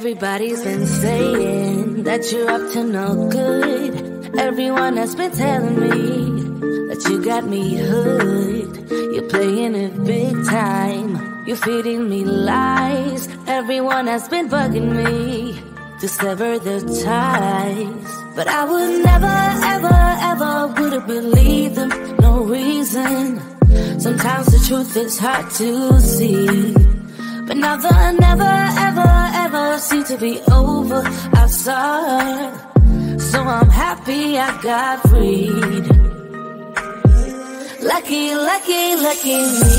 Everybody's been saying that you're up to no good. Everyone has been telling me that you got me hooked. You're playing it big time. You're feeding me lies. Everyone has been bugging me to sever the ties. But I would never, ever, ever would have believed them. No reason. Sometimes the truth is hard to see. But now the never, ever, ever seem to be over. I saw, so I'm happy I got freed. Lucky, lucky, lucky me.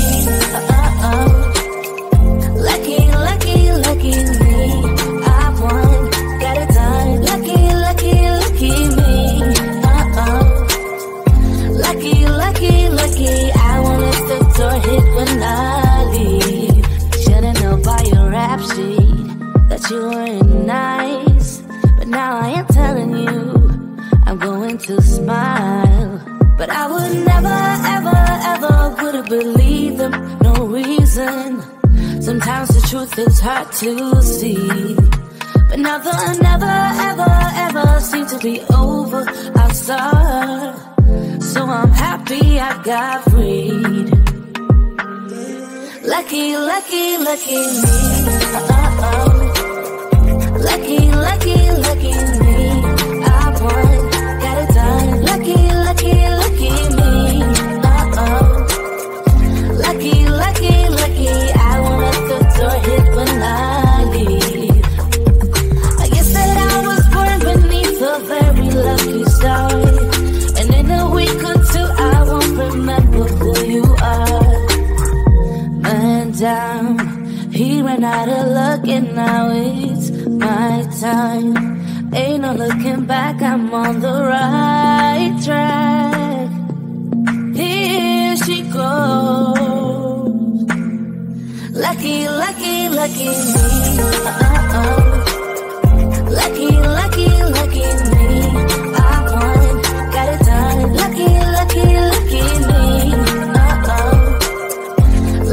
Lucky, lucky, lucky me. I won, got it done. Lucky, lucky, lucky me. Lucky, lucky, lucky. I won't let the door hit when I leave. Should've known by your rap sheet that you weren't nice. But now I am telling you, I'm going to smile. But I would never, ever, ever would have believed them. No reason. Sometimes the truth is hard to see. But now the never, ever, ever seem to be over. I saw, so I'm happy I got freed. Lucky, lucky, lucky me. Lucky, lucky, lucky me. I won, got it done. Lucky, lucky, lucky me. Lucky, lucky, lucky. I won't let the door hit when I leave. I guess that I was born beneath a very lucky star. And in a week or two I won't remember who you are. Man down, he ran out of luck and now it's my time. Ain't no looking back, I'm on the right track. Here she goes. Lucky, lucky, lucky me. Lucky, lucky, lucky me. I won, got it done. Lucky, lucky, lucky me.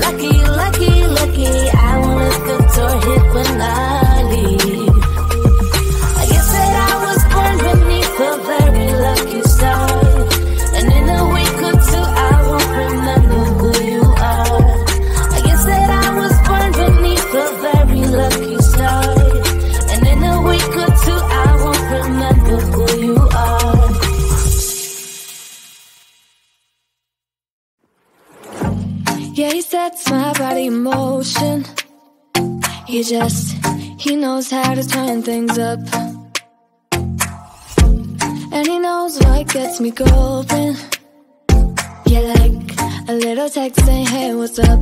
Lucky, lucky, lucky. I won't let the door hit when I leave. I guess that I was born beneath a very lucky star. And in a week or two I won't remember who you are. I guess that I was born beneath a very lucky star. And in a week or two I won't remember who you are. Yeah, he sets my body in motion. He knows how to turn things up. And he knows what gets me going. Yeah, like a little text saying, hey, what's up?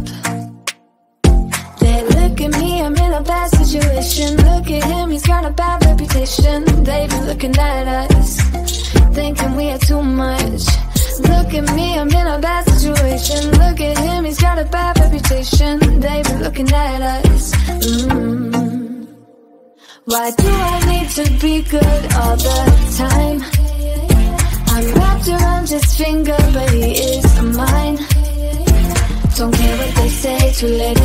They look at me, I'm in a bad situation. Look at him, he's got a bad reputation. They be looking at us, thinking we are too much. Look at me, I'm in a bad situation. Look at him, he's got a bad reputation. They be looking at us. Why do I need to be good all the time? I'm wrapped around his finger, but he is mine. Don't care what they say, too late